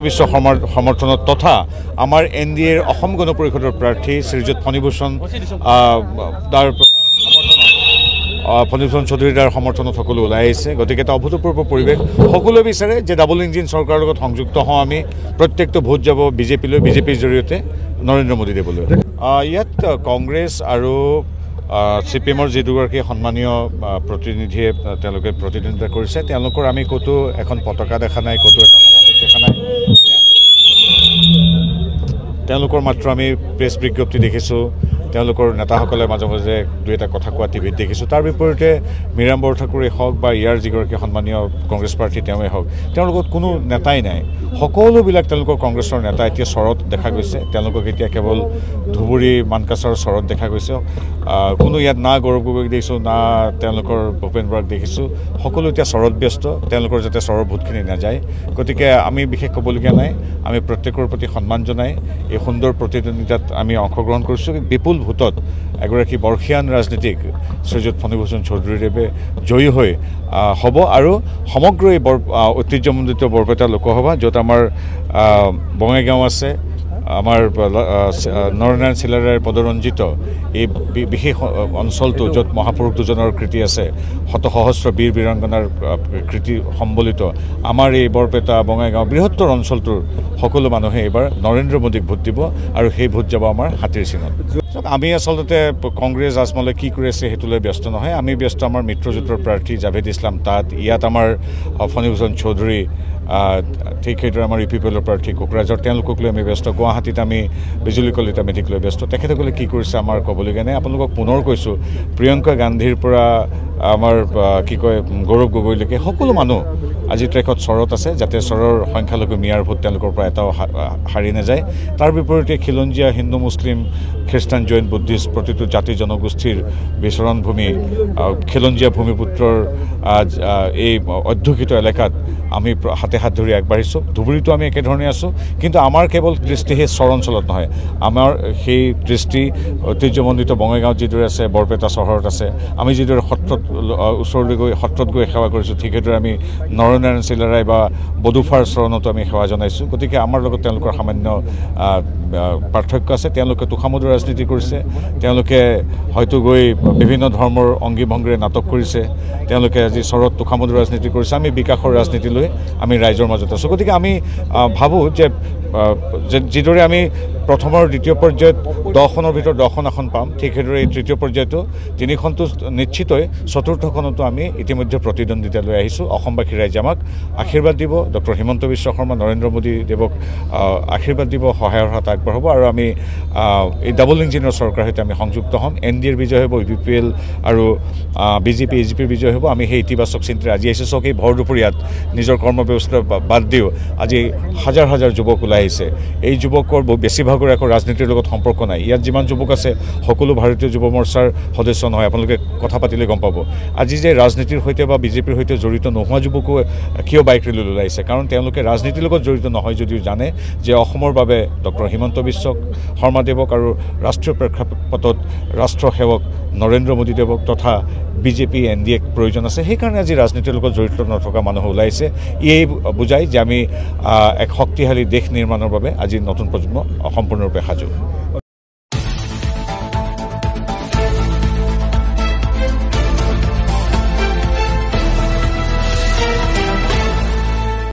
বিশ্ব সমৰ্থনত তথা আমাৰ এনডিএৰ অসম গণ পৰিষদৰ প্ৰাৰ্থী শ্ৰীযুত ফণীভূষণ তাৰ ফণীভূষণ চৌধুৰীৰ দ্বাৰা সমৰ্থনত সকলো ওলাই আহিছে। গতিকে এটা অভূতপূৰ্ব পৰিৱেশ। সকলোৱে বিচাৰে যে ডাবল ইঞ্জিন চৰকাৰৰ লগত সংযুক্ত হওঁ আমি। প্ৰত্যেকটো ভোট যাব বিজেপিলৈ, বিজেপিৰ জৰিয়তে নৰেন্দ্ৰ মোদী দেৱলৈ। ইয়াত কংগ্ৰেছ আৰু CPM-ৰ যি দুগৰাকী সন্মানীয় প্ৰতিনিধিয়ে তেওঁলোকে প্ৰতিদ্বন্দ্বিতা কৰিছে, তেওঁলোকৰ আমি ক'তো এখন পতাকা দেখা নাই, ক'তো এটা সমাৱেশ দেখা নাই। তেওঁলোকৰ মাত্ৰ আমি প্ৰেছ বিজ্ঞপ্তি দেখিছোঁ, তেওঁলোকৰ নেতাসকলে মাজে মাজে দুই এটা কথা কোৱা টিভিত দেখিছোঁ। তাৰ বিপৰীতে মীৰাম বৰঠাকুৰেই হওক বা ইয়াৰ যিগৰাকী সন্মানীয় কংগ্ৰেছ প্ৰাৰ্থী তেওঁৱেই হওক, তেওঁৰ লগত কোনো নেতাই নাই। সকলোবিলাক তেওঁলোকৰ কংগ্ৰেছৰ নেতা এতিয়া চৰত দেখা গৈছে। তেওঁলোকক এতিয়া কেৱল ধুবুৰী মানকাছাৰৰ চৰত দেখা গৈছে। কোনো ইয়াত না গৌৰৱ গগৈক দেখিছোঁ, না তেওঁলোকৰ ভূপেন বৰাক দেখিছোঁ। সকলো এতিয়া চৰত ব্যস্ত, তেওঁলোকৰ যাতে চৰৰ ভোটখিনি নাযায়। গতিকে আমি বিশেষ ক'বলগীয়া নাই। আমি প্ৰত্যেকৰ প্ৰতি সন্মান জনাই এই সুন্দৰ প্ৰতিদ্বন্দ্বিতাত আমি অংশগ্ৰহণ কৰিছোঁ। বিপুল ভোটত এগৰাকী বৰ্ষীয়ান ৰাজনীতিক শ্ৰীযুত ফণীভূষণ চৌধুৰীদেৱে জয়ী হৈ হ'ব আৰু সমগ্ৰ এই ঐতিহ্যমণ্ডিত বৰপেটা লোকসভা, য'ত আমাৰ বঙাইগাঁও আছে, আমাৰ নৰনাৰায়ণ চিলাৰায়ৰ পদৰঞ্জিত এই বিশেষ অঞ্চলটো, য'ত মহাপুৰুষ দুজনৰ কৃতি আছে, শতসহস্ৰ বীৰ বীৰাংগনাৰ কৃতি সম্বলিত আমাৰ এই বৰপেটা বঙাইগাঁও বৃহত্তৰ অঞ্চলটোৰ সকলো মানুহে এইবাৰ নৰেন্দ্ৰ মোদীক ভোট দিব আৰু সেই ভোট যাব আমাৰ হাতীৰ চিনত। আমি আচলতে কংগ্ৰেছ আজমলে কি কৰি আছে সেইটোলৈ ব্যস্ত নহয়। আমি ব্যস্ত আমাৰ মিত্ৰজোঁটৰ প্ৰাৰ্থী জাভেদ ইছলাম তাত, ইয়াত আমাৰ ফণীভূষণ চৌধুৰী, ঠিক সেইদৰে আমাৰ UPPL প্ৰাৰ্থী কোকৰাঝাৰ, তেওঁলোকক লৈ আমি ব্যস্ত। গুৱাহাটীত আমি বিজুলী কলিতা মেধিক লৈ ব্যস্ত। তেখেতসকলে কি কৰিছে আমাৰ ক'বলগীয়া নাই। আপোনালোকক পুনৰ কৈছোঁ, প্ৰিয়ংকা গান্ধীৰ পৰা আমাৰ কি কয় গৌৰৱ গগৈলৈকে সকলো মানুহ আজি ট্ৰেকত চৰত আছে, যাতে চৰৰ সংখ্যালঘু মিয়াৰ ভোট তেওঁলোকৰ পৰা এটাও হাৰি নাযায়। তাৰ বিপৰীতে খিলঞ্জীয়া হিন্দু মুছলিম খ্ৰীষ্টান জৈন বুদ্ধিষ্ট প্ৰতিটো জাতি জনগোষ্ঠীৰ বিচৰণ ভূমি, খিলঞ্জীয়া ভূমিপুত্ৰৰ এই অধ্যুষিত এলেকাত আমি হাতে হাত ধৰি আগবাঢ়িছোঁ। ধুবুৰীতো আমি একেধৰণে আছোঁ, কিন্তু আমাৰ কেৱল দৃষ্টি সেই চৰ অঞ্চলত নহয়, আমাৰ সেই দৃষ্টি ঐতিহ্যমণ্ডিত বঙাইগাঁৱত যিদৰে আছে, বৰপেটা চহৰত আছে। আমি যিদৰে সত্ৰত ওচৰলৈ গৈ সত্ৰত গৈ সেৱা কৰিছোঁ, ঠিক সেইদৰে আমি নৰনাৰায়ণ চিলাৰায় বা বডুফাৰ চৰণতো আমি সেৱা জনাইছোঁ। গতিকে আমাৰ লগত তেওঁলোকৰ সামান্য পাৰ্থক্য আছে। তেওঁলোকে তোষামোদৰ ৰাজনীতি কৰিছে, তেওঁলোকে হয়তো গৈ বিভিন্ন ধৰ্মৰ অংগী ভংগীৰে নাটক কৰিছে, তেওঁলোকে আজি চৰত তোষামোদৰ ৰাজনীতি কৰিছে। আমি বিকাশৰ ৰাজনীতি লৈ আমি ৰাইজৰ মাজত আছোঁ। গতিকে আমি ভাবোঁ যে যিদৰে আমি প্ৰথমৰ দ্বিতীয় পৰ্যায়ত 10খনৰ ভিতৰত 10খন আসন পাম, ঠিক সেইদৰে এই তৃতীয় পৰ্যায়তো 3খনটো নিশ্চিতই, চতুৰ্থখনতো আমি ইতিমধ্যে প্ৰতিদ্বন্দ্বিতা লৈ আহিছোঁ। অসমবাসী ৰাইজে আমাক আশীৰ্বাদ দিব, ডক্টৰ হিমন্ত বিশ্ব শৰ্মা, নৰেন্দ্ৰ মোদী দেৱক আশীৰ্বাদ দিব, সহায়ৰ হাত আগবঢ়াব আৰু আমি এই ডাবল ইঞ্জিনৰ চৰকাৰৰ সৈতে আমি সংযুক্ত হ'ম। NDAৰ বিজয় হ'ব, UPPL আৰু BJP AGPৰ বিজয় হ'ব। আমি সেই ইতিবাচক চিন্তাৰে আজি আহিছোঁ। চাওক, এই ভৰ দুপৰীয়াত নিজৰ কৰ্মব্যৱস্থা বাদ দিও আজি হাজাৰ হাজাৰ যুৱক ওলাই আহিছে। এই যুৱকৰ বেছিভাগৰ একো ৰাজনীতিৰ লগত সম্পৰ্ক নাই। ইয়াত যিমান যুৱক আছে সকলো ভাৰতীয় যুৱ মৰ্চাৰ সদস্য নহয়। আপোনালোকে কথা পাতিলে গম পাব। আজি যে ৰাজনীতিৰ সৈতে বা বিজেপিৰ সৈতে জড়িত নোহোৱা যুৱকো কিয় বাইক ৰেলীলৈ ওলাইছে, কাৰণ তেওঁলোকে ৰাজনীতিৰ লগত জড়িত নহয় যদিও জানে যে অসমৰ বাবে ডক্টৰ হিমন্ত বিশ্ব শৰ্মাদেৱক আৰু ৰাষ্ট্ৰীয় প্ৰেক্ষাপটত ৰাষ্ট্ৰসেৱক নৰেন্দ্ৰ মোদী দেৱক তথা BJP NDAক প্ৰয়োজন আছে। সেইকাৰণে আজি ৰাজনীতিৰ লগত জড়িত নথকা মানুহ ওলাইছে। এই বুজায় যে আমি এক শক্তিশালী দেশ নিৰ্মাণৰ বাবে আজি নতুন প্ৰজন্ম সম্পূৰ্ণৰূপে সাজু।